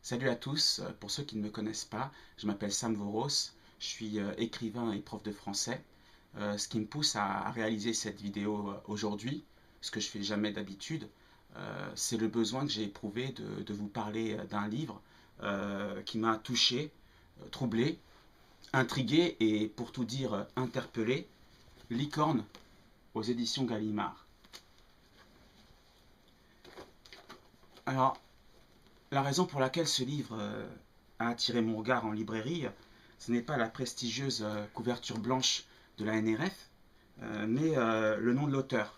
Salut à tous, pour ceux qui ne me connaissent pas, je m'appelle Sam Voros, je suis écrivain et prof de français. Ce qui me pousse à réaliser cette vidéo aujourd'hui, ce que je fais jamais d'habitude, c'est le besoin que j'ai éprouvé de vous parler d'un livre qui m'a touché, troublé, intrigué et pour tout dire interpellé, Licorne aux éditions Gallimard. Alors, la raison pour laquelle ce livre a attiré mon regard en librairie, ce n'est pas la prestigieuse couverture blanche de la NRF, mais le nom de l'auteur.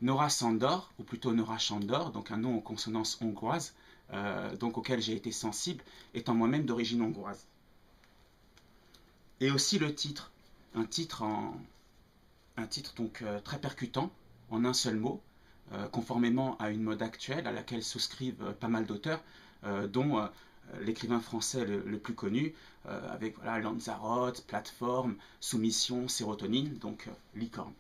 Nora Sandor, ou plutôt Nora Chandor, donc un nom en consonance hongroise, donc auquel j'ai été sensible, étant moi-même d'origine hongroise. Et aussi le titre, un titre, un titre donc très percutant, en un seul mot, conformément à une mode actuelle à laquelle souscrivent pas mal d'auteurs, dont l'écrivain français le plus connu, avec voilà, Lanzarote, Plateforme, Soumission, Sérotonine, donc Licorne.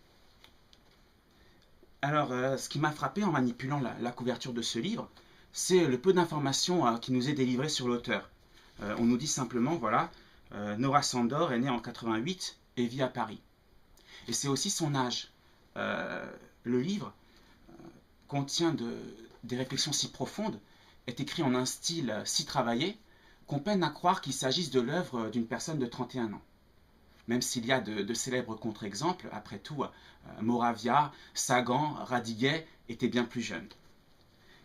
Alors, ce qui m'a frappé en manipulant la couverture de ce livre, c'est le peu d'informations qui nous est délivré sur l'auteur. On nous dit simplement, voilà, Nora Sandor est née en 88 et vit à Paris. Et c'est aussi son âge. Le livre contient des réflexions si profondes, est écrit en un style si travaillé, qu'on peine à croire qu'il s'agisse de l'œuvre d'une personne de 31 ans. Même s'il y a de célèbres contre-exemples, après tout, Moravia, Sagan, Radiguet étaient bien plus jeunes.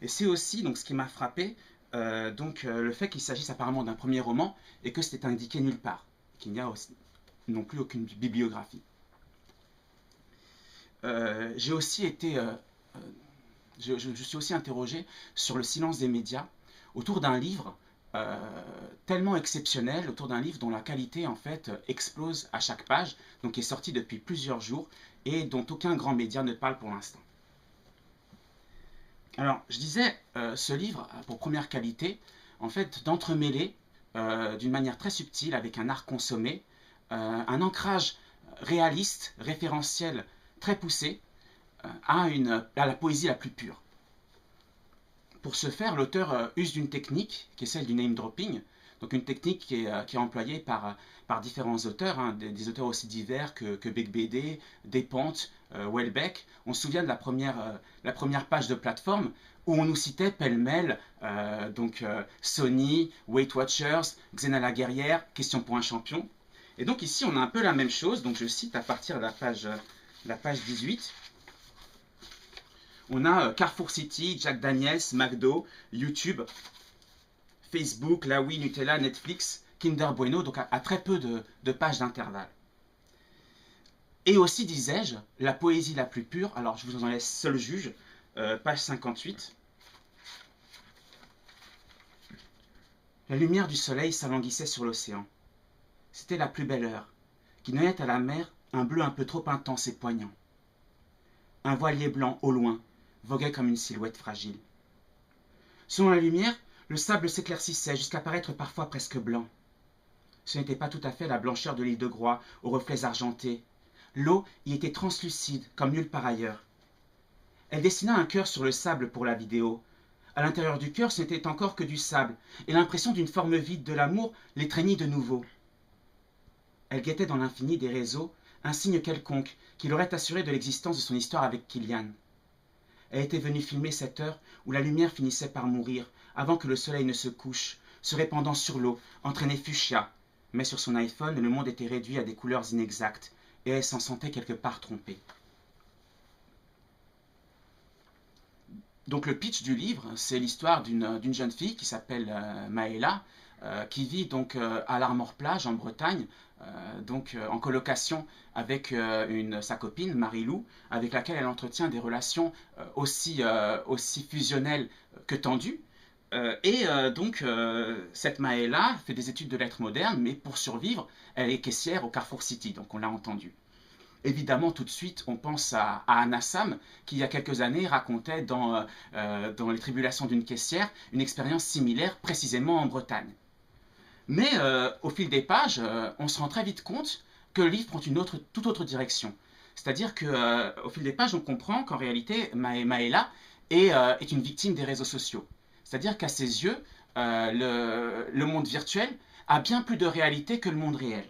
Et c'est aussi donc, ce qui m'a frappé, le fait qu'il s'agisse apparemment d'un premier roman et que c'était indiqué nulle part, qu'il n'y a non plus aucune bibliographie. J'ai aussi été je suis aussi interrogé sur le silence des médias autour d'un livre tellement exceptionnel, autour d'un livre dont la qualité en fait explose à chaque page, donc qui est sorti depuis plusieurs jours et dont aucun grand média ne parle pour l'instant. Alors, je disais, ce livre a pour première qualité en fait d'entremêler d'une manière très subtile, avec un art consommé, un ancrage réaliste, référentiel très poussé, à la poésie la plus pure. Pour ce faire, l'auteur use d'une technique qui est celle du name dropping, donc une technique qui est employée par différents auteurs, hein, des auteurs aussi divers que Beck BD, Despentes, Houellebecq. On se souvient de la première page de Plateforme où on nous citait pêle-mêle Sony, Weight Watchers, Xena la guerrière, Question pour un champion. Et donc ici on a un peu la même chose, donc je cite à partir de la page 18. On a Carrefour City, Jack Daniels, McDo, YouTube, Facebook, Laoui, Nutella, Netflix, Kinder Bueno, donc à très peu de pages d'intervalle. Et aussi, disais-je, la poésie la plus pure, alors je vous en laisse seul juge, page 58. La lumière du soleil s'alanguissait sur l'océan. C'était la plus belle heure, qui noyait à la mer un bleu un peu trop intense et poignant. Un voilier blanc, au loin, voguait comme une silhouette fragile. Selon la lumière, le sable s'éclaircissait jusqu'à paraître parfois presque blanc. Ce n'était pas tout à fait la blancheur de l'île de Groix, aux reflets argentés. L'eau y était translucide, comme nulle part ailleurs. Elle dessina un cœur sur le sable pour la vidéo. À l'intérieur du cœur, ce n'était encore que du sable, et l'impression d'une forme vide de l'amour l'étreignit de nouveau. Elle guettait dans l'infini des réseaux un signe quelconque qui l'aurait assuré de l'existence de son histoire avec Kylian. Elle était venue filmer cette heure où la lumière finissait par mourir, avant que le soleil ne se couche, se répandant sur l'eau, entraînait Fuchsia. Mais sur son iPhone, le monde était réduit à des couleurs inexactes, et elle s'en sentait quelque part trompée. Donc le pitch du livre, c'est l'histoire d'une jeune fille qui s'appelle Maëla, qui vit donc à l'Armor-Plage en Bretagne, en colocation avec sa copine Marie-Lou, avec laquelle elle entretient des relations aussi fusionnelles que tendues. Cette Maëla fait des études de lettres modernes, mais pour survivre, elle est caissière au Carrefour City, donc on l'a entendu. Évidemment, tout de suite, on pense à Anna Sam, qui il y a quelques années racontait dans Les Tribulations d'une caissière une expérience similaire, précisément en Bretagne. Mais au fil des pages, on se rend très vite compte que le livre prend une toute autre direction. C'est-à-dire qu'au fil des pages, on comprend qu'en réalité, Maëla est une victime des réseaux sociaux. C'est-à-dire qu'à ses yeux, le monde virtuel a bien plus de réalité que le monde réel.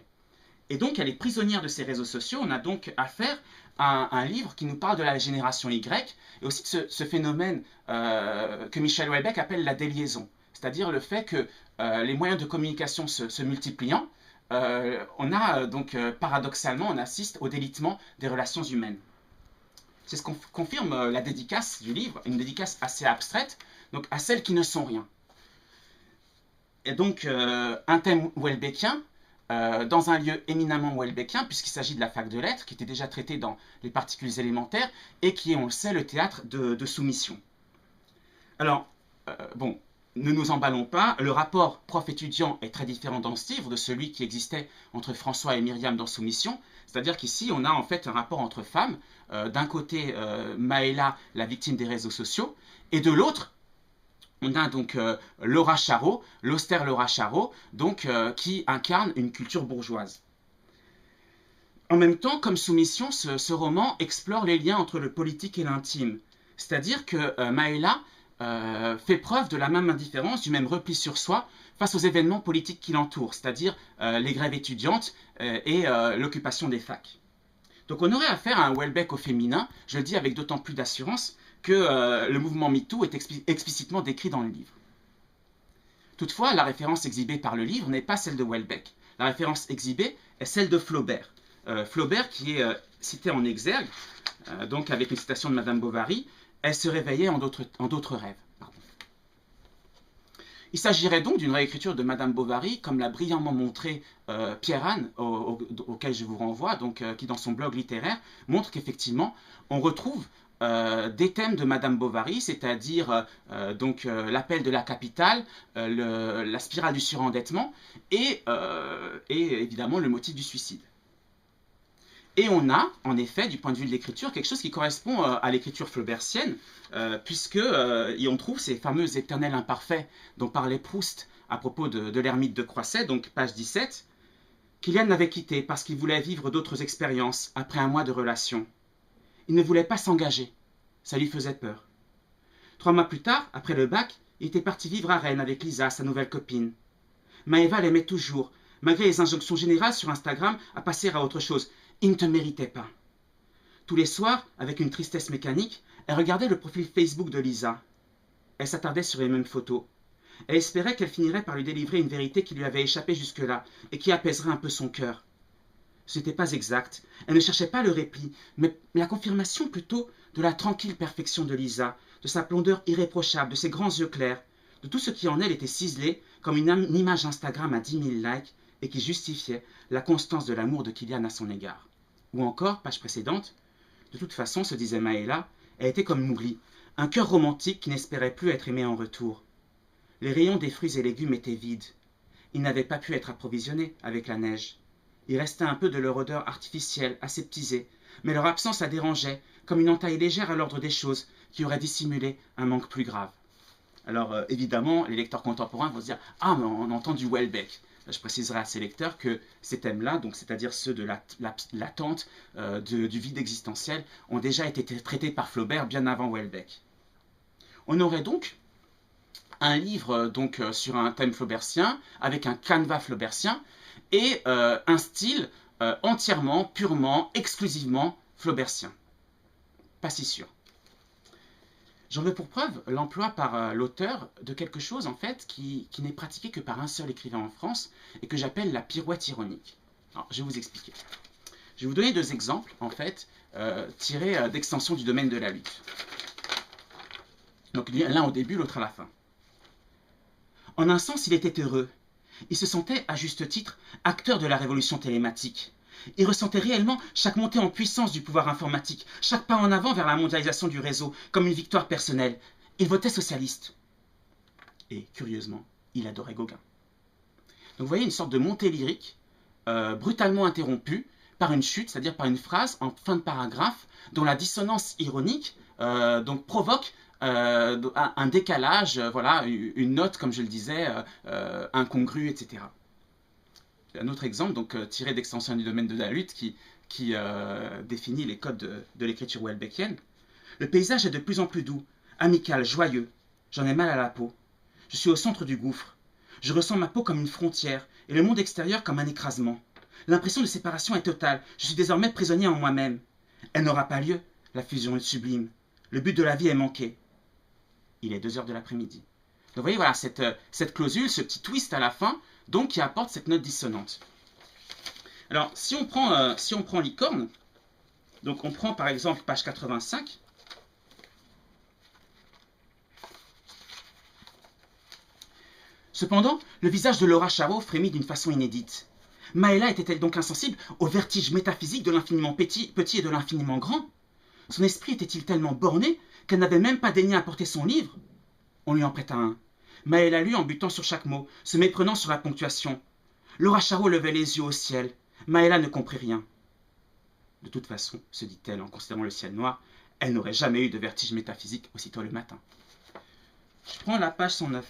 Et donc, elle est prisonnière de ces réseaux sociaux. On a donc affaire à un livre qui nous parle de la génération Y et aussi de ce phénomène que Michel Houellebecq appelle la déliaison. C'est-à-dire le fait que les moyens de communication se multipliant, paradoxalement, on assiste au délitement des relations humaines. C'est ce qu'on confirme la dédicace du livre, une dédicace assez abstraite, donc à celles qui ne sont rien. Et donc, un thème houellebéckien, dans un lieu éminemment houellebéckien, puisqu'il s'agit de la fac de lettres, qui était déjà traitée dans les particules élémentaires, et qui est, on le sait, le théâtre de soumission. Alors, bon, ne nous emballons pas, le rapport prof-étudiant est très différent dans ce livre de celui qui existait entre François et Myriam dans Soumission, c'est-à-dire qu'ici, on a en fait un rapport entre femmes, d'un côté Maëla, la victime des réseaux sociaux, et de l'autre, on a donc Laura Charot, l'austère Laura Charot, donc, qui incarne une culture bourgeoise. En même temps, comme Soumission, ce roman explore les liens entre le politique et l'intime. C'est-à-dire que Maëla fait preuve de la même indifférence, du même repli sur soi face aux événements politiques qui l'entourent, c'est-à-dire les grèves étudiantes et l'occupation des facs. Donc on aurait affaire à un Houellebecq au féminin, je le dis avec d'autant plus d'assurance que le mouvement MeToo est explicitement décrit dans le livre. Toutefois, la référence exhibée par le livre n'est pas celle de Houellebecq. La référence exhibée est celle de Flaubert. Flaubert qui est cité en exergue, donc avec une citation de Madame Bovary, elle se réveillait en d'autres rêves. Pardon. Il s'agirait donc d'une réécriture de Madame Bovary, comme l'a brillamment montré Pierre-Anne, auquel je vous renvoie, donc, qui dans son blog littéraire montre qu'effectivement on retrouve des thèmes de Madame Bovary, c'est-à-dire l'appel de la capitale, la spirale du surendettement et évidemment le motif du suicide. Et on a, en effet, du point de vue de l'écriture, quelque chose qui correspond à l'écriture flaubertienne, puisque on trouve ces fameux éternels imparfaits dont parlait Proust à propos de l'ermite de Croisset, donc page 17. Kylian l'avait quitté parce qu'il voulait vivre d'autres expériences après un mois de relation. Il ne voulait pas s'engager, ça lui faisait peur. 3 mois plus tard, après le bac, il était parti vivre à Rennes avec Lisa, sa nouvelle copine. Maëva l'aimait toujours, malgré les injonctions générales sur Instagram à passer à autre chose. Il ne te méritait pas. Tous les soirs, avec une tristesse mécanique, elle regardait le profil Facebook de Lisa. Elle s'attardait sur les mêmes photos. Elle espérait qu'elle finirait par lui délivrer une vérité qui lui avait échappé jusque-là et qui apaiserait un peu son cœur. Ce n'était pas exact. Elle ne cherchait pas le répit, mais la confirmation plutôt de la tranquille perfection de Lisa, de sa blondeur irréprochable, de ses grands yeux clairs, de tout ce qui en elle était ciselé comme une image Instagram à 10 000 likes et qui justifiait la constance de l'amour de Kylian à son égard. Ou encore, page précédente, de toute façon, se disait Maëla, elle était comme l'oubli, un cœur romantique qui n'espérait plus être aimé en retour. Les rayons des fruits et légumes étaient vides. Ils n'avaient pas pu être approvisionnés avec la neige. Il restait un peu de leur odeur artificielle, aseptisée, mais leur absence la dérangeait, comme une entaille légère à l'ordre des choses qui aurait dissimulé un manque plus grave. Alors, évidemment, les lecteurs contemporains vont se dire « Ah, mais on entend du Houellebecq ». Je préciserai à ces lecteurs que ces thèmes-là, c'est-à-dire ceux de l'attente, du vide existentiel, ont déjà été traités par Flaubert bien avant Houellebecq. On aurait donc un livre sur un thème flaubertien, avec un canevas flaubertien, et un style entièrement, purement, exclusivement flaubertien. Pas si sûr. J'en veux pour preuve l'emploi par l'auteur de quelque chose en fait qui n'est pratiqué que par un seul écrivain en France et que j'appelle la pirouette ironique. Alors, je vais vous expliquer. Je vais vous donner 2 exemples en fait tirés d'extensions du domaine de la lutte. Donc l'un au début, l'autre à la fin. En un sens, il était heureux. Il se sentait, à juste titre, acteur de la révolution télématique. Il ressentait réellement chaque montée en puissance du pouvoir informatique, chaque pas en avant vers la mondialisation du réseau, comme une victoire personnelle. Il votait socialiste. Et, curieusement, il adorait Gauguin. Donc vous voyez une sorte de montée lyrique, brutalement interrompue par une chute, c'est-à-dire par une phrase en fin de paragraphe, dont la dissonance ironique provoque un décalage, voilà, une note, comme je le disais, incongrue, etc. Un autre exemple, tiré d'extension du domaine de la lutte, qui définit les codes de l'écriture houellebecquienne. Le paysage est de plus en plus doux, amical, joyeux. J'en ai mal à la peau. Je suis au centre du gouffre. Je ressens ma peau comme une frontière et le monde extérieur comme un écrasement. L'impression de séparation est totale. Je suis désormais prisonnier en moi-même. Elle n'aura pas lieu. La fusion est sublime. Le but de la vie est manqué. Il est 2 heures de l'après-midi. Donc vous voyez, voilà, cette clausule, ce petit twist à la fin, donc qui apporte cette note dissonante. Alors, si on prend licorne, donc on prend par exemple page 85. Cependant, le visage de Laura Charo frémit d'une façon inédite. Maëla était-elle donc insensible au vertige métaphysique de l'infiniment petit et de l'infiniment grand? Son esprit était-il tellement borné qu'elle n'avait même pas daigné apporter son livre? On lui en prêta un. Maëla lut en butant sur chaque mot, se méprenant sur la ponctuation. Laura Charo levait les yeux au ciel. Maëla ne comprit rien. De toute façon, se dit-elle en considérant le ciel noir, elle n'aurait jamais eu de vertige métaphysique aussitôt le matin. Je prends la page 109.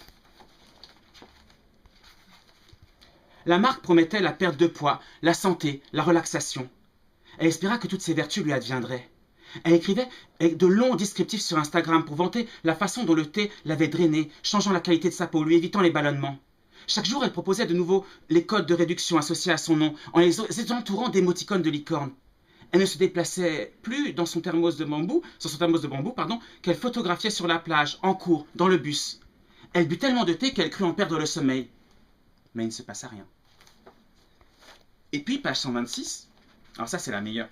La marque promettait la perte de poids, la santé, la relaxation. Elle espéra que toutes ces vertus lui adviendraient. Elle écrivait de longs descriptifs sur Instagram pour vanter la façon dont le thé l'avait drainée, changeant la qualité de sa peau, lui évitant les ballonnements. Chaque jour, elle proposait de nouveau les codes de réduction associés à son nom, en les entourant d'émoticônes de licorne. Elle ne se déplaçait plus dans son thermos de bambou, qu'elle photographiait sur la plage, en cours, dans le bus. Elle but tellement de thé qu'elle crut en perdre le sommeil. Mais il ne se passa rien. Et puis, page 126, alors ça c'est la meilleure.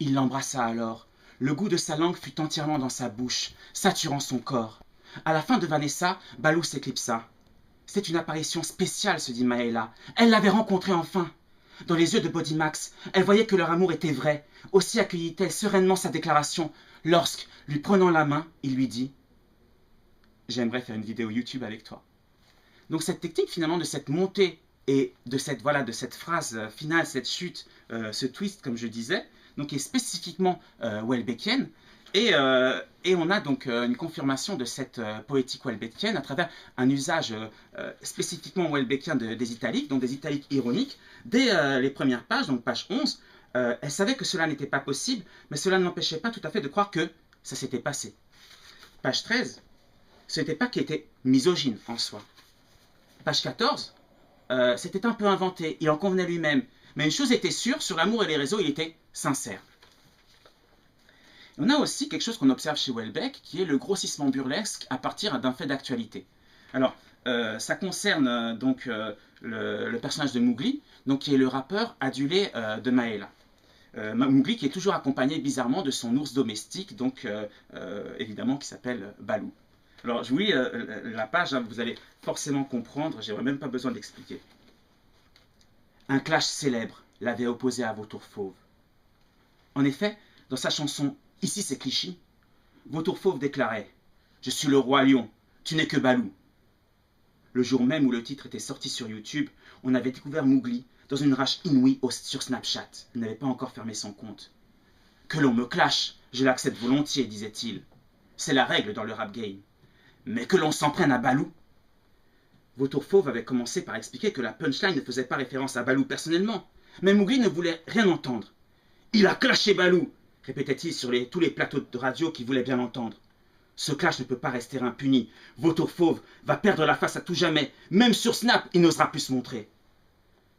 Il l'embrassa alors. Le goût de sa langue fut entièrement dans sa bouche, saturant son corps. À la fin de Vanessa, Balou s'éclipsa. C'est une apparition spéciale, se dit Maëla. Elle l'avait rencontré enfin. Dans les yeux de Bodymax, elle voyait que leur amour était vrai. Aussi accueillit-elle sereinement sa déclaration, lorsque, lui prenant la main, il lui dit « J'aimerais faire une vidéo YouTube avec toi. » Donc cette technique finalement de cette montée et de cette phrase finale, cette chute, ce twist comme je disais, donc est spécifiquement Houellebecqienne, et on a donc une confirmation de cette poétique Houellebecqienne à travers un usage spécifiquement Houellebecquen des italiques, donc des italiques ironiques, dès les premières pages, donc page 11, elle savait que cela n'était pas possible, mais cela ne l'empêchait pas tout à fait de croire que ça s'était passé. Page 13, ce n'était pas qu'il était misogyne en soi. Page 14, c'était un peu inventé, il en convenait lui-même. Mais une chose était sûre, sur l'amour et les réseaux, il était sincère. On a aussi quelque chose qu'on observe chez Houellebecq, qui est le grossissement burlesque à partir d'un fait d'actualité. Alors, ça concerne donc le personnage de Mowgli, donc qui est le rappeur adulé de Maëla. Mowgli qui est toujours accompagné bizarrement de son ours domestique, donc évidemment qui s'appelle Balou. Alors, je vous lis la page, hein, vous allez forcément comprendre, je n'aurai même pas besoin d'expliquer. Un clash célèbre l'avait opposé à Vautour Fauve. En effet, dans sa chanson « Ici c'est Clichy », Vautour Fauve déclarait « Je suis le roi lion, tu n'es que Balou ». Le jour même où le titre était sorti sur YouTube, on avait découvert Mowgli dans une rage inouïe sur Snapchat. Il n'avait pas encore fermé son compte. « Que l'on me clash, je l'accepte volontiers, disait-il. C'est la règle dans le rap game. Mais que l'on s'en prenne à Balou !» Vautour Fauve avait commencé par expliquer que la punchline ne faisait pas référence à Balou personnellement, mais Mowgli ne voulait rien entendre. « Il a clashé Balou !» répétait-il sur tous les plateaux de radio qui voulaient bien l'entendre. Ce clash ne peut pas rester impuni. Vautour Fauve va perdre la face à tout jamais. Même sur Snap, il n'osera plus se montrer.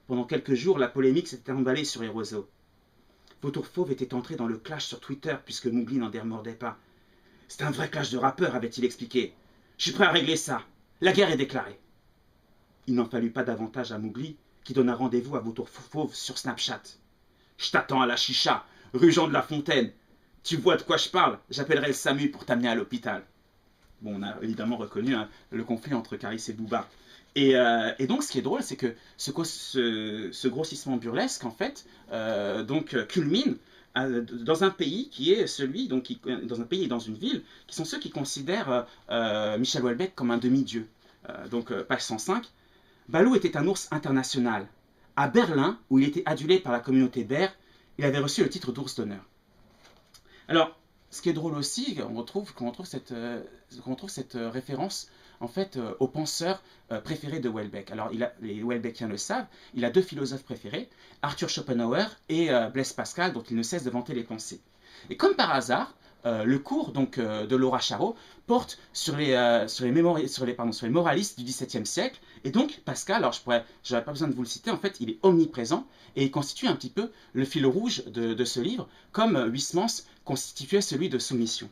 Pendant quelques jours, la polémique s'était emballée sur les réseaux. Vautour Fauve était entré dans le clash sur Twitter puisque Mowgli n'en démordait pas. « C'est un vrai clash de rappeurs, avait-il expliqué. Je suis prêt à régler ça. La guerre est déclarée. » Il n'en fallut pas davantage à Mowgli, qui donna rendez-vous à Vautour Fauve sur Snapchat. « Je t'attends à la chicha, rue Jean de la Fontaine. Tu vois de quoi je parle, j'appellerai le SAMU pour t'amener à l'hôpital. » Bon, on a évidemment reconnu le conflit entre Caris et Booba. Et donc, ce qui est drôle, c'est que ce grossissement burlesque, en fait, culmine dans un pays qui est celui, dans un pays et dans une ville, qui sont ceux qui considèrent Michel Houellebecq comme un demi-dieu. Page 105. Balou était un ours international. À Berlin, où il était adulé par la communauté bear, il avait reçu le titre d'ours d'honneur. Alors, ce qui est drôle aussi, qu'on retrouve cette référence en fait aux penseurs préférés de Houellebecq. Alors, les Houellebecqiens le savent, il a deux philosophes préférés, Arthur Schopenhauer et Blaise Pascal, dont il ne cesse de vanter les pensées. Et comme par hasard, le cours donc, de Laura Charot porte sur les moralistes du XVIIe siècle. Et donc, Pascal, alors je n'aurais pas besoin de vous le citer, en fait, il est omniprésent et il constitue un petit peu le fil rouge de ce livre, comme Huysmans constituait celui de Soumission.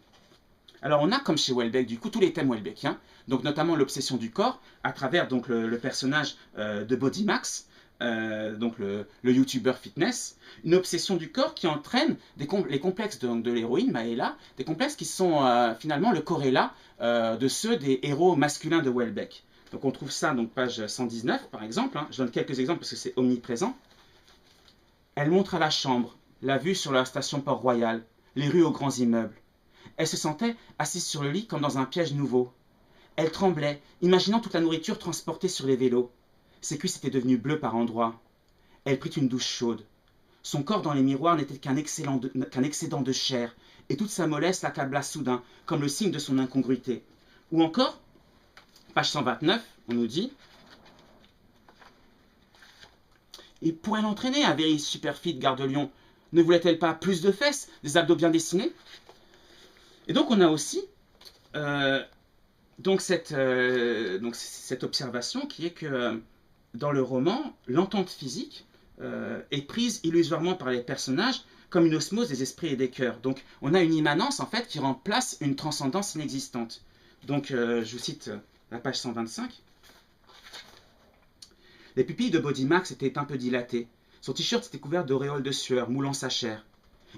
Alors on a, comme chez Houellebecq, du coup, tous les thèmes houellebecqiens, donc notamment l'obsession du corps, à travers donc, le personnage de Body Max, donc le youtubeur fitness, une obsession du corps qui entraîne les complexes de l'héroïne, Maëla, des complexes qui sont finalement le corrélat de ceux des héros masculins de Houellebecq. Donc on trouve ça, donc page 119 par exemple, hein. Je donne quelques exemples parce que c'est omniprésent. Elle montre à la chambre, la vue sur la station Port-Royal, les rues aux grands immeubles. Elle se sentait assise sur le lit comme dans un piège nouveau. Elle tremblait, imaginant toute la nourriture transportée sur les vélos. Ses cuisses étaient devenues bleues par endroits. Elle prit une douche chaude. Son corps dans les miroirs n'était qu'un excédent de chair, et toute sa mollesse l'accabla soudain, comme le signe de son incongruité. Ou encore, page 129, on nous dit « Et pourrait l'entraîner, un very super fit garde de Lyon. Ne voulait-elle pas plus de fesses, des abdos bien dessinés ?» Et donc on a aussi cette observation qui est que dans le roman, l'entente physique est prise illusoirement par les personnages comme une osmose des esprits et des cœurs. Donc on a une immanence en fait qui remplace une transcendance inexistante. Donc je vous cite la page 125. Les pupilles de Body Max étaient un peu dilatées. Son t-shirt était couvert d'auréoles de sueur, moulant sa chair.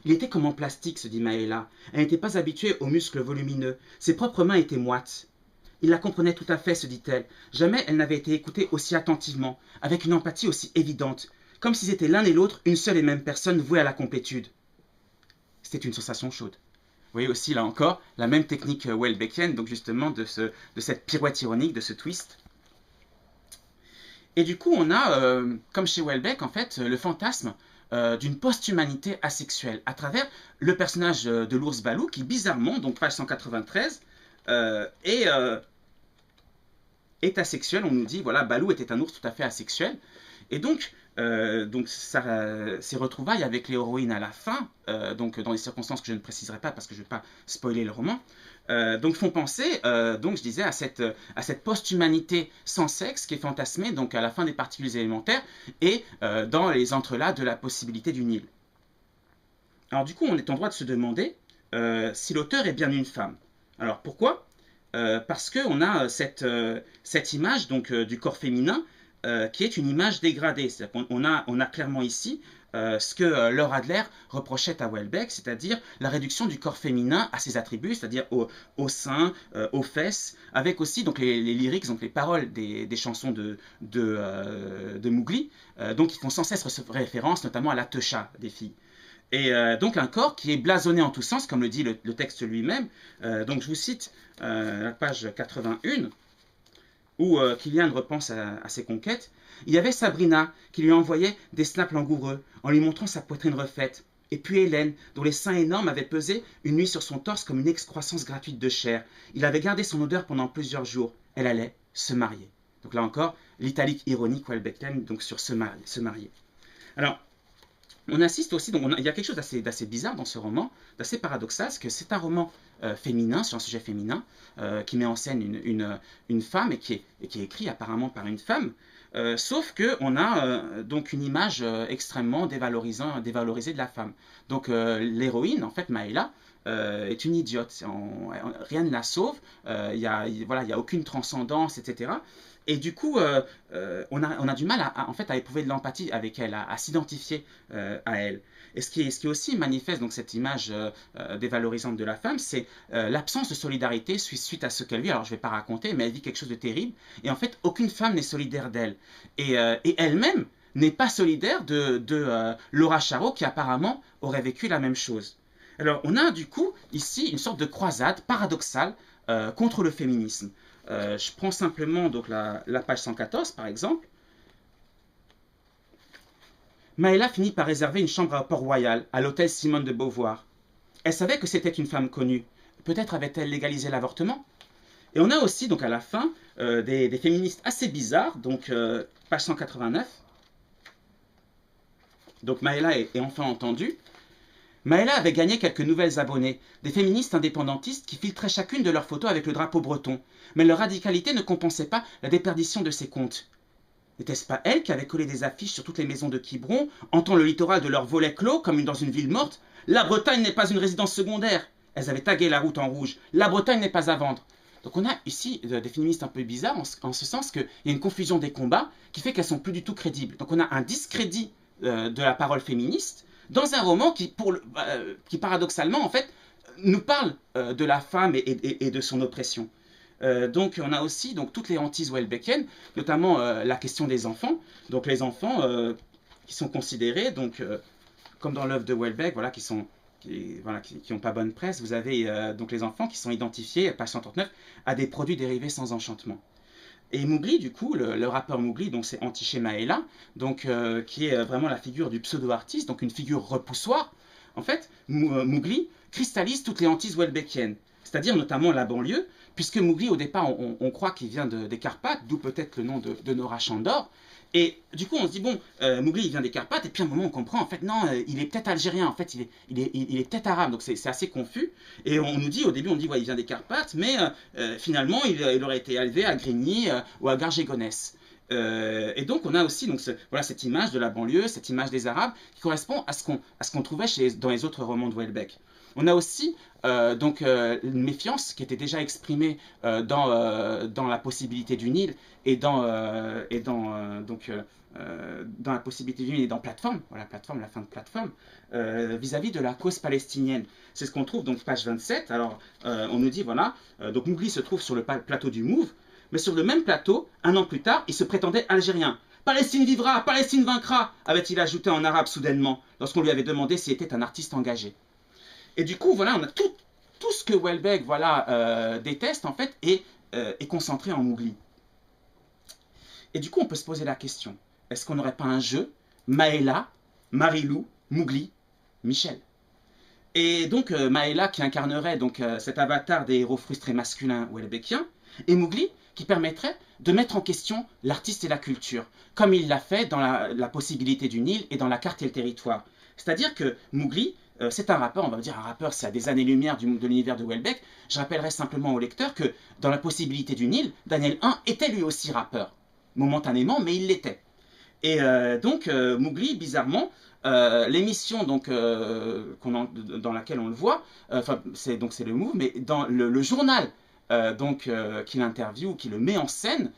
Il était comme en plastique, se dit Maëla. Elle n'était pas habituée aux muscles volumineux. Ses propres mains étaient moites. Il la comprenait tout à fait, se dit-elle. Jamais elle n'avait été écoutée aussi attentivement, avec une empathie aussi évidente, comme s'ils étaient l'un et l'autre une seule et même personne vouée à la complétude. C'était une sensation chaude. Vous voyez aussi, là encore, la même technique Houellebecqienne, donc justement de cette pirouette ironique, de ce twist. Et du coup, on a, comme chez Houellebecq, en fait, le fantasme d'une post-humanité asexuelle, à travers le personnage de l'ours Balou, qui bizarrement, donc page 193, est asexuel. On nous dit, voilà, Balou était un ours tout à fait asexuel. Et donc ces retrouvailles avec l'héroïne à la fin, donc dans des circonstances que je ne préciserai pas parce que je ne vais pas spoiler le roman, donc font penser, donc je disais, à cette post-humanité sans sexe qui est fantasmée donc à la fin des particules élémentaires et dans les entrelacs de la possibilité d'une île. Alors du coup, on est en droit de se demander si l'auteur est bien une femme. Alors pourquoi ? Parce qu'on a cette image donc, du corps féminin qui est une image dégradée. C'est-à-dire qu'on a clairement ici ce que Laure Adler reprochait à Houellebecq, c'est-à-dire la réduction du corps féminin à ses attributs, c'est-à-dire au sein, aux fesses, avec aussi donc, les lyrics, donc les paroles des chansons de Mowgli, donc qui font sans cesse référence notamment à la techa des filles. Et donc un corps qui est blasonné en tous sens, comme le dit le texte lui-même. Donc je vous cite la page 81, où Kilian repense à ses conquêtes. Il y avait Sabrina, qui lui envoyait des snaps langoureux, en lui montrant sa poitrine refaite. Et puis Hélène, dont les seins énormes avaient pesé une nuit sur son torse comme une excroissance gratuite de chair. Il avait gardé son odeur pendant plusieurs jours. Elle allait se marier. Donc là encore, l'italique ironique Houellebecqienne, donc sur se marier. Alors, on assiste aussi, donc il y a quelque chose d'assez bizarre dans ce roman, d'assez paradoxal, parce que c'est un roman féminin, sur un sujet féminin, qui met en scène une femme et qui est écrit apparemment par une femme, sauf qu'on a donc une image extrêmement dévalorisée de la femme. Donc l'héroïne, en fait, Maëla, est une idiote, rien ne la sauve, il n'y a aucune transcendance, etc. Et du coup, on a du mal en fait, à éprouver de l'empathie avec elle, à s'identifier à elle. Et ce qui est aussi manifeste, donc cette image dévalorisante de la femme, c'est l'absence de solidarité suite à ce qu'elle vit. Alors je ne vais pas raconter, mais elle vit quelque chose de terrible. Et en fait, aucune femme n'est solidaire d'elle. Et elle-même n'est pas solidaire de Laura Charot, qui apparemment aurait vécu la même chose. Alors on a du coup ici une sorte de croisade paradoxale contre le féminisme. Je prends simplement donc, la page 114 par exemple. Maëla finit par réserver une chambre à Port-Royal, à l'hôtel Simone de Beauvoir. Elle savait que c'était une femme connue. Peut-être avait-elle légalisé l'avortement. Et on a aussi donc à la fin des féministes assez bizarres, donc page 189. Donc Maëla est enfin entendue. Maëla avait gagné quelques nouvelles abonnées, des féministes indépendantistes qui filtraient chacune de leurs photos avec le drapeau breton, mais leur radicalité ne compensait pas la déperdition de ses comptes. N'était-ce pas elle qui avait collé des affiches sur toutes les maisons de Quiberon, hantant le littoral de leur volet clos comme dans une ville morte? La Bretagne n'est pas une résidence secondaire. Elles avaient tagué la route en rouge. La Bretagne n'est pas à vendre. Donc on a ici des féministes un peu bizarres en ce sens qu'il y a une confusion des combats qui fait qu'elles sont plus du tout crédibles. Donc on a un discrédit de la parole féministe dans un roman qui paradoxalement en fait nous parle de la femme et de son oppression. Donc on a aussi toutes les hantises welbeckiennes, notamment la question des enfants. Donc les enfants qui sont considérés, comme dans l'œuvre de Houellebecq, voilà, qui n'ont pas bonne presse. Vous avez donc les enfants qui sont identifiés, page 139, à des produits dérivés sans enchantement. Et Mowgli, du coup, le rappeur Mowgli, donc c'est Antiché Maëla, qui est vraiment la figure du pseudo-artiste, donc une figure repoussoire. En fait, Mowgli cristallise toutes les hantises welbeckiennes, c'est-à-dire notamment la banlieue, puisque Mowgli, au départ, on croit qu'il vient des Carpates, d'où peut-être le nom de Nora Chandor. Et du coup, on se dit, bon, Mowgli, il vient des Carpates, et puis à un moment, on comprend, en fait, non, il est peut-être algérien, en fait, il est peut-être arabe, donc c'est assez confus. Et on nous dit, au début, on dit, ouais, il vient des Carpates, mais finalement, il aurait été élevé à Grigny ou à Garges-Gonesse. Et donc, on a aussi voilà, cette image de la banlieue, cette image des Arabes, qui correspond à ce qu'on trouvait dans les autres romans de Houellebecq. On a aussi une méfiance qui était déjà exprimée dans la possibilité du Nil et dans la possibilité du Nil et dans Plateforme, voilà, Plateforme, la fin de Plateforme, vis-à-vis de la cause palestinienne. C'est ce qu'on trouve donc page 27. Alors on nous dit voilà, donc Mowgli se trouve sur le plateau du Mouve, mais sur le même plateau, un an plus tard, il se prétendait algérien. Palestine vivra, Palestine vaincra, avait-il ajouté en arabe soudainement, lorsqu'on lui avait demandé s'il était un artiste engagé. Et du coup, voilà, on a tout ce que Houellebecq déteste, en fait, est concentré en Mowgli. Et du coup, on peut se poser la question, est-ce qu'on n'aurait pas un jeu Maëla, Marilou, Mowgli, Michel? Et donc, Maëla qui incarnerait cet avatar des héros frustrés masculins houellebeckiens, et Mowgli qui permettrait de mettre en question l'artiste et la culture, comme il l'a fait dans la possibilité du Nil et dans la carte et le territoire. C'est-à-dire que Mowgli, c'est un rappeur, on va dire un rappeur, c'est à des années-lumière de l'univers de Houellebecq. Je rappellerai simplement au lecteur que dans la possibilité du Nil, Daniel 1 était lui aussi rappeur, momentanément, mais il l'était. Et Mowgli, bizarrement, l'émission dans laquelle on le voit, c'est le Move, mais dans le journal qui l'interviewe, qui le met en scène,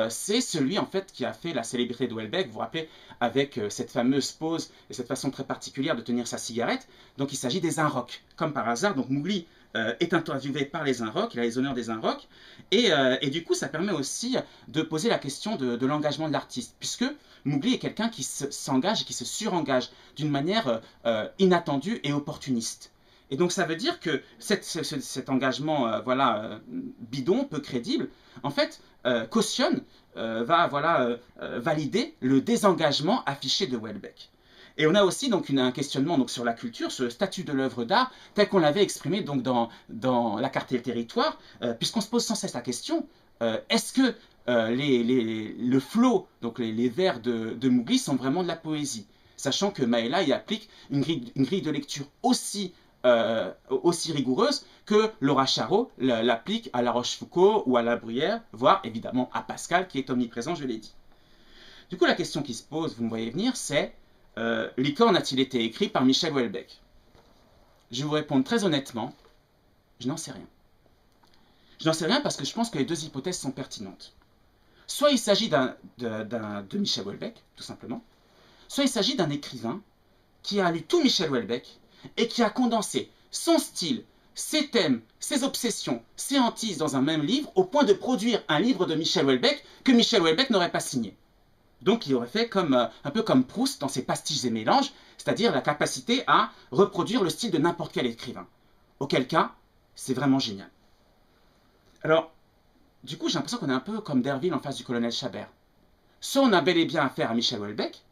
c'est celui en fait qui a fait la célébrité de Houellebecq, vous vous rappelez, avec cette fameuse pose et cette façon très particulière de tenir sa cigarette. Donc il s'agit des Inrocks. Comme par hasard, donc Mowgli est interviewé par les Inrocks, il a les honneurs des Inrocks, et du coup ça permet aussi de poser la question de l'engagement de l'artiste, puisque Mowgli est quelqu'un qui s'engage et qui se surengage d'une manière inattendue et opportuniste. Et donc ça veut dire que cet engagement bidon, peu crédible, en fait, cautionne, valider le désengagement affiché de Houellebecq. Et on a aussi un questionnement sur la culture, sur le statut de l'œuvre d'art, tel qu'on l'avait exprimé dans La carte et le territoire, puisqu'on se pose sans cesse la question, est-ce que le flot, donc les vers de Mowgli sont vraiment de la poésie, sachant que Maëla y applique une grille de lecture aussi rigoureuse que Laura Charot l'applique à La Rochefoucauld ou à La Bruyère, voire évidemment à Pascal qui est omniprésent, je l'ai dit. Du coup, la question qui se pose, vous me voyez venir, c'est Licorne a-t-il été écrit par Michel Houellebecq? Je vais vous répondre très honnêtement, je n'en sais rien. Je n'en sais rien parce que je pense que les deux hypothèses sont pertinentes. Soit il s'agit de Michel Houellebecq, tout simplement, soit il s'agit d'un écrivain qui a lu tout Michel Houellebecq et qui a condensé son style, ses thèmes, ses obsessions, ses hantises dans un même livre, au point de produire un livre de Michel Houellebecq que Michel Houellebecq n'aurait pas signé. Donc il aurait fait un peu comme Proust dans ses pastiches et mélanges, c'est-à-dire la capacité à reproduire le style de n'importe quel écrivain. Auquel cas, c'est vraiment génial. Alors, du coup, j'ai l'impression qu'on est un peu comme Derville en face du colonel Chabert. Soit on a bel et bien affaire à Michel Houellebecq,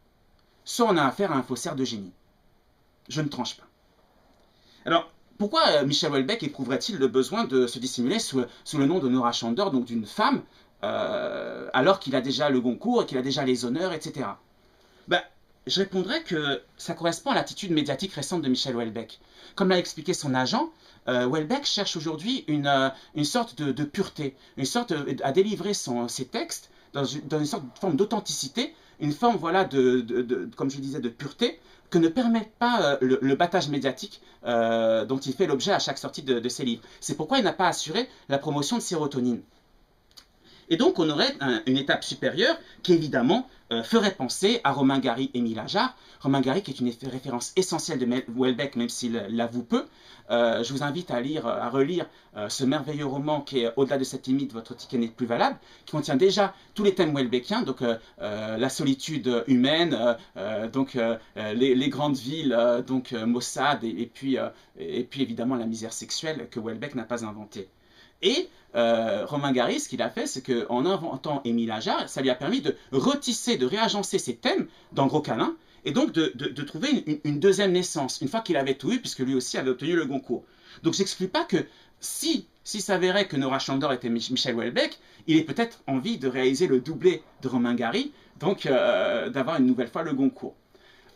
soit on a affaire à un faussaire de génie. Je ne tranche pas. Alors, pourquoi Michel Houellebecq éprouverait-il le besoin de se dissimuler sous le nom de Nora Chandor, donc d'une femme, alors qu'il a déjà le Goncourt et qu'il a déjà les honneurs, etc. je répondrais que ça correspond à l'attitude médiatique récente de Michel Houellebecq. Comme l'a expliqué son agent, Houellebecq cherche aujourd'hui une sorte de pureté, une sorte à délivrer ses textes dans une sorte de forme d'authenticité, une forme voilà, comme je disais, de pureté, que ne permet pas le battage médiatique dont il fait l'objet à chaque sortie de ses livres. C'est pourquoi il n'a pas assuré la promotion de sérotonine. Et donc, on aurait une étape supérieure qui, évidemment, ferait penser à Romain Gary et Émile Ajar. Romain Gary, qui est une référence essentielle de Houellebecq, même s'il l'avoue peu. Je vous invite à relire ce merveilleux roman qui est Au-delà de cette limite, votre ticket n'est plus valable, qui contient déjà tous les thèmes houellebecqiens, donc la solitude humaine, les grandes villes, Mossad, et puis évidemment la misère sexuelle que Houellebecq n'a pas inventée. Et Romain Gary, ce qu'il a fait, c'est qu'en inventant Émile Ajar, ça lui a permis de retisser, de réagencer ses thèmes dans Gros Câlin, et donc de trouver une deuxième naissance, une fois qu'il avait tout eu, puisque lui aussi avait obtenu le Goncourt. Donc j'exclus pas que si s'avérait que Nora Chandor était Michel Houellebecq, il ait peut-être envie de réaliser le doublé de Romain Gary, donc d'avoir une nouvelle fois le Goncourt.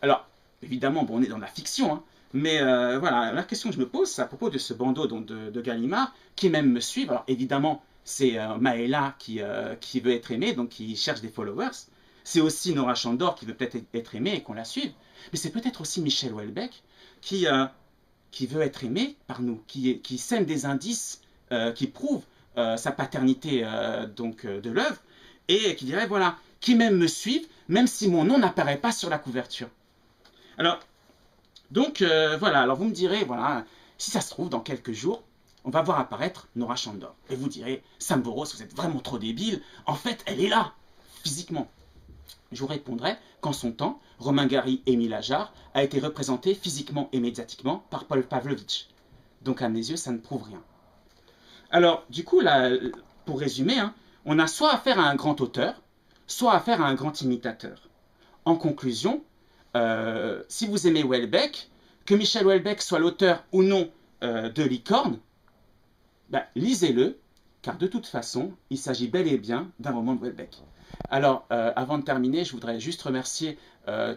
Alors, évidemment, bon, on est dans la fiction, hein, mais voilà, la question que je me pose, c'est à propos de ce bandeau donc, de Gallimard, qui même me suivent. Alors, évidemment, c'est Maëla qui veut être aimée, donc qui cherche des followers. C'est aussi Nora Chandor qui veut peut-être être aimée et qu'on la suive. Mais c'est peut-être aussi Michel Houellebecq qui veut être aimé par nous, qui sème des indices qui prouvent sa paternité de l'œuvre, et qui dirait, voilà, qui même me suivent, même si mon nom n'apparaît pas sur la couverture. Alors, donc voilà, alors vous me direz, voilà, si ça se trouve, dans quelques jours, on va voir apparaître Nora Chandor. Et vous direz, Sam Boros, vous êtes vraiment trop débile, en fait, elle est là, physiquement. Je vous répondrai qu'en son temps, Romain Gary et Émile Ajar a été représenté physiquement et médiatiquement par Paul Pavlovitch. Donc à mes yeux, ça ne prouve rien. Alors, du coup, là, pour résumer, hein, on a soit affaire à un grand auteur, soit affaire à un grand imitateur. En conclusion, si vous aimez Houellebecq, que Michel Houellebecq soit l'auteur ou non de Licorne, ben, lisez-le, car de toute façon, il s'agit bel et bien d'un roman de Houellebecq. Alors, avant de terminer, je voudrais juste remercier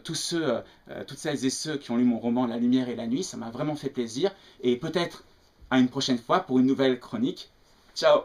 toutes celles et ceux qui ont lu mon roman La lumière et la nuit, ça m'a vraiment fait plaisir, et peut-être à une prochaine fois pour une nouvelle chronique. Ciao!